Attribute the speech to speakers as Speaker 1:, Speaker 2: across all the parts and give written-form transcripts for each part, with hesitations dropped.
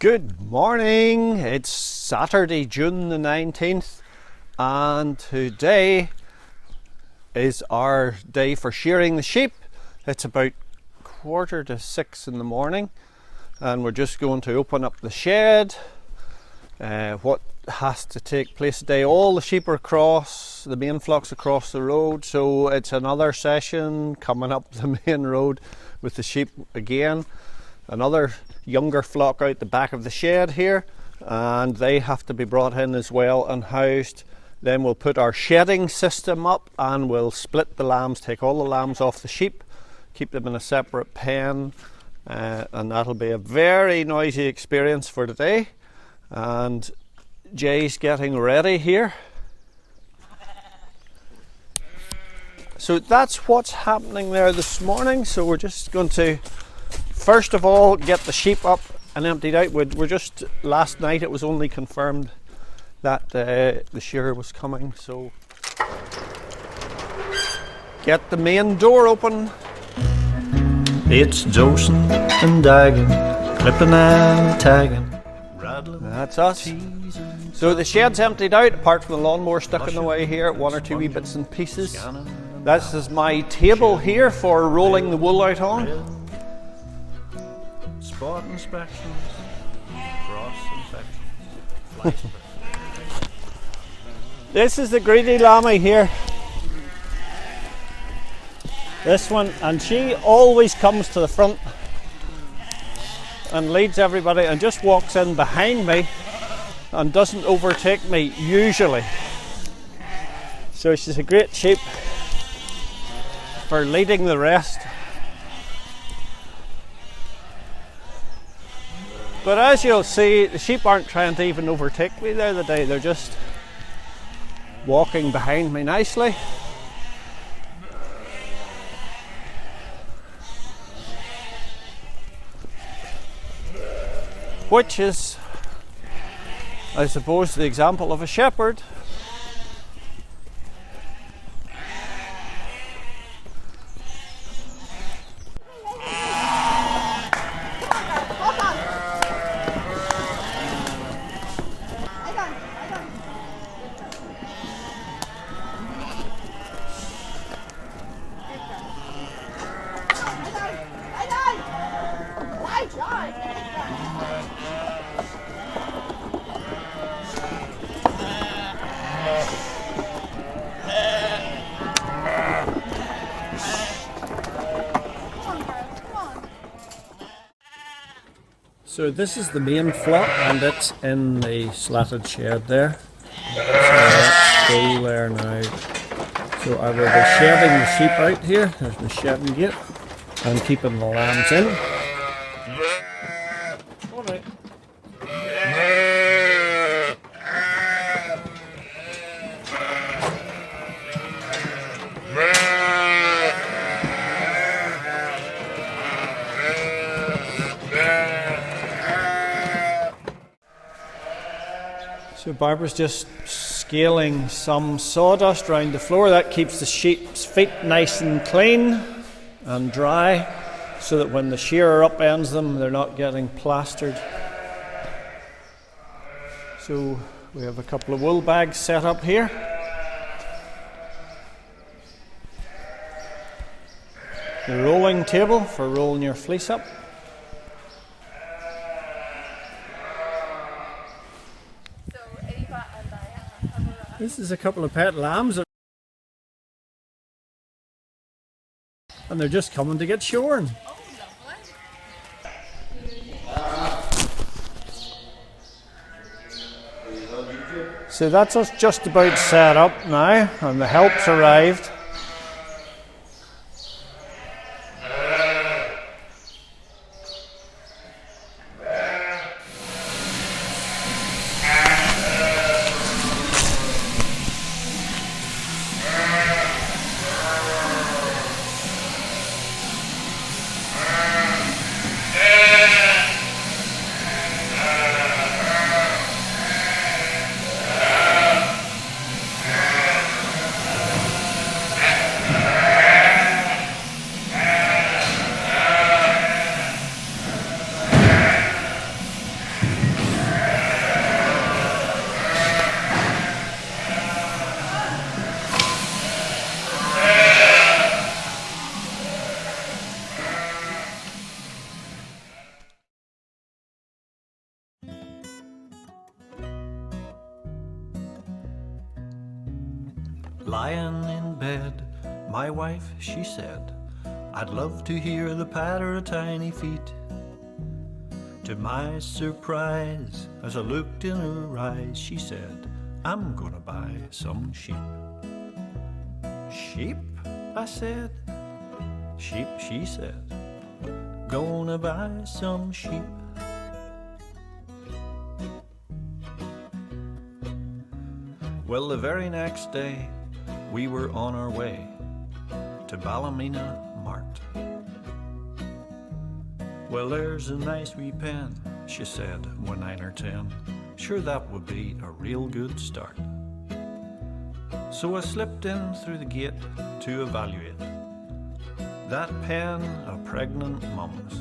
Speaker 1: Good morning, it's Saturday, June the 19th, and today is our day for shearing the sheep. It's about 5:45 in the morning, and we're just going to open up the shed. What has to take place today, all the sheep are across, the main flock's across the road, so it's another session coming up the main road with the sheep again. Another younger flock out the back of the shed here, and they have to be brought in as well and housed. Then we'll put our shedding system up and we'll split the lambs, take all the lambs off the sheep, keep them in a separate pen, and that'll be a very noisy experience for today. And Jay's getting ready here. So that's what's happening there this morning. So we're just going to first of all get the sheep up and emptied out. We're just, last night it was only confirmed that the shearer was coming, so get the main door open.
Speaker 2: It's dosing and dagging, clipping and tagging.
Speaker 1: That's us. So the shed's emptied out, apart from the lawnmower stuck in the way here, one or two wee bits and pieces. This is my table here for rolling the wool out on.
Speaker 2: Spot inspections, cross infections,
Speaker 1: This is the greedy lammy here. This one, and she always comes to the front and leads everybody and just walks in behind me and doesn't overtake me usually. So she's a great sheep for leading the rest. But as you'll see, the sheep aren't trying to even overtake me there today, they're just walking behind me nicely. Which is, I suppose, the example of a shepherd. So this is the main flock, and it's in the slatted shed there. So that's full there now. So I will be shedding the sheep out here. There's my shedding gate, and keeping the lambs in. All right. So Barbara's just scaling some sawdust around the floor. That keeps the sheep's feet nice and clean and dry, so that when the shearer upends them, they're not getting plastered. So we have a couple of wool bags set up here. The rolling table for rolling your fleece up. This is a couple of pet lambs, and they're just coming to get shorn. So that's us just about set up now, and the help's arrived.
Speaker 2: Lying in bed, my wife, she said, I'd love to hear the patter of tiny feet. To my surprise, as I looked in her eyes, she said, I'm gonna buy some sheep. Sheep? I said. Sheep, she said, gonna buy some sheep. Well, the very next day, we were on our way to Ballymena Mart. Well, there's a nice wee pen, she said, when 9 or 10. Sure, that would be a real good start. So I slipped in through the gate to evaluate that pen of pregnant mums.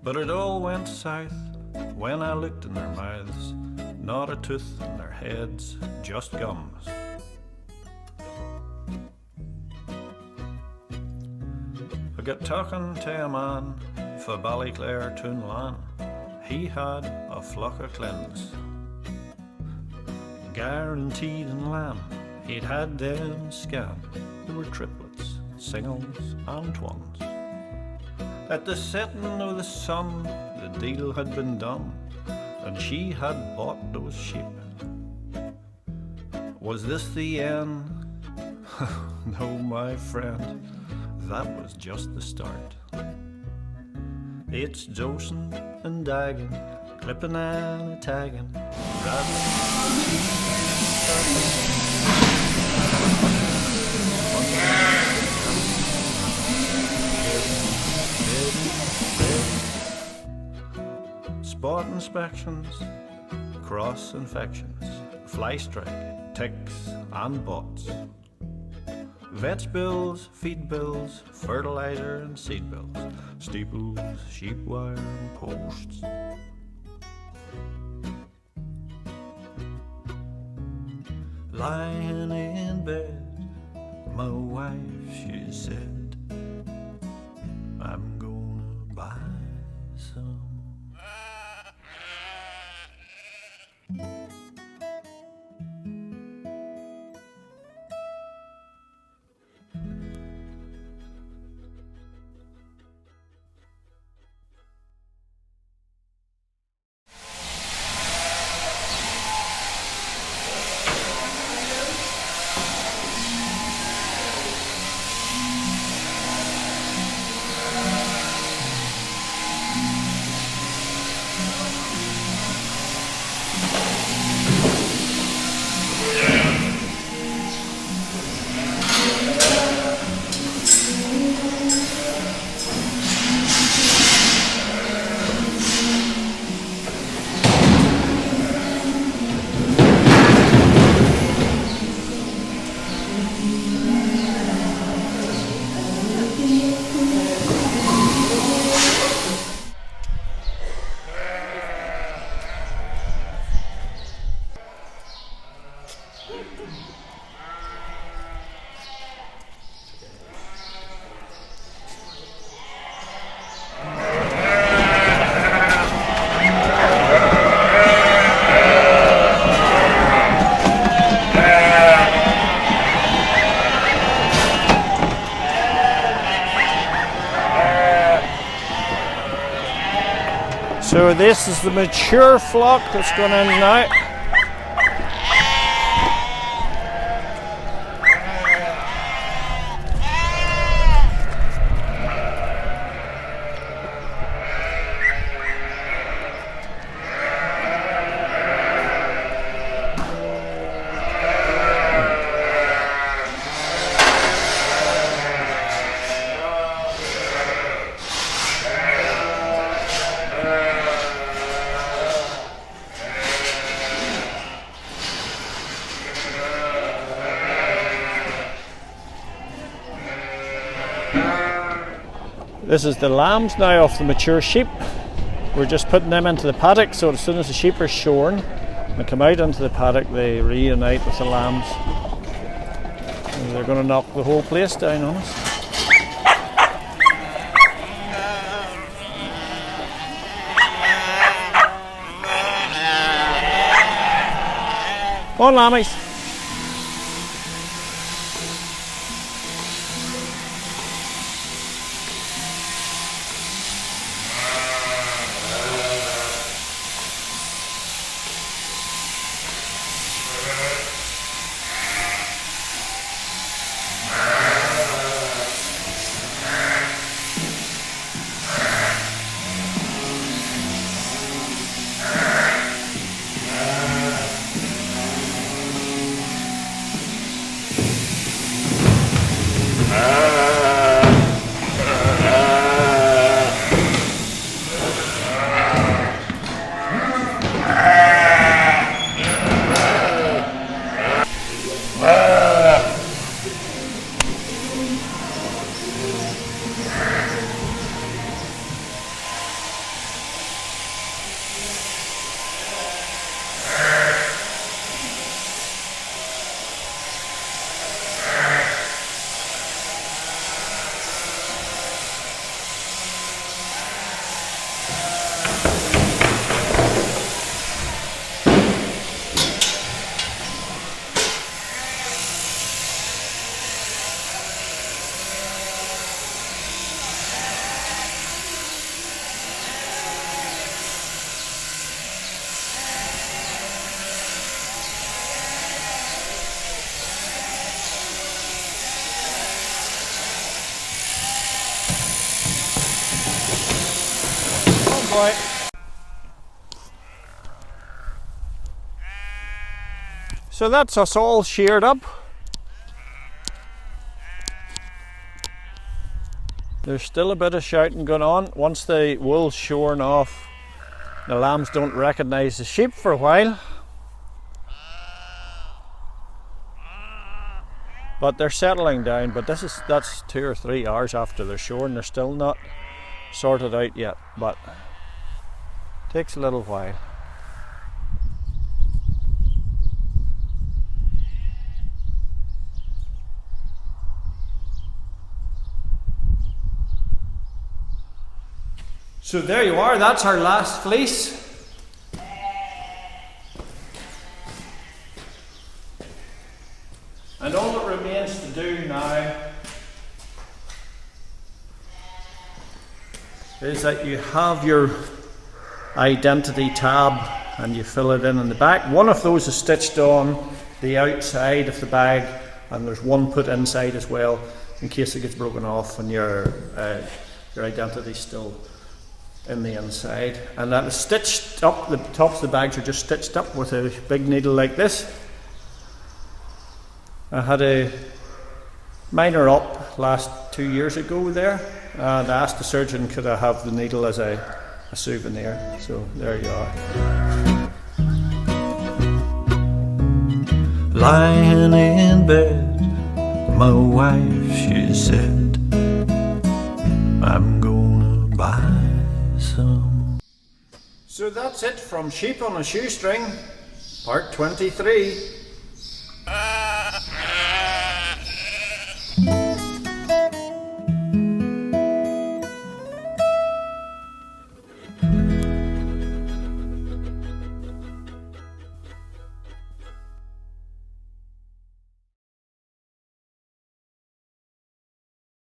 Speaker 2: But it all went south when I looked in their mouths. Not a tooth in their heads, just gums. I got talking to a man for Ballyclare Toonlan. He had a flock of clens, guaranteed in lamb. He'd had them scanned. There were triplets, singles and twins. At the setting of the sun, the deal had been done, and she had bought those sheep. Was this the end? No, my friend, that was just the start. It's dosing and dagging, clipping and tagging, spot inspections, cross infections, fly strike, ticks and bots, vets bills, feed bills, fertilizer and seed bills, steeples, sheep wire and posts. Lying in bed, my wife, she said, I'm gonna buy some.
Speaker 1: So this is the mature flock that's going in now. This is the lambs now off the mature sheep. We're just putting them into the paddock, so as soon as the sheep are shorn and come out into the paddock, they reunite with the lambs. And they're going to knock the whole place down on us. Come on, lammies. So that's us all sheared up. There's still a bit of shouting going on. Once the wool's shorn off, the lambs don't recognise the sheep for a while. But they're settling down, but that's 2 or 3 hours after they're shorn. They're still not sorted out yet, but it takes a little while. So there you are, that's our last fleece. And all that remains to do now is that you have your identity tab and you fill it in the back. One of those is stitched on the outside of the bag, and there's one put inside as well in case it gets broken off and your identity's still in the inside. And that is stitched up, the tops of the bags are just stitched up with a big needle like this. I had a minor up last 2 years ago there, and I asked the surgeon could I have the needle as a souvenir. So there you are.
Speaker 2: Lying in bed, my wife, she said, I'm gonna buy some.
Speaker 1: So that's it from Sheep on a Shoestring, part 23.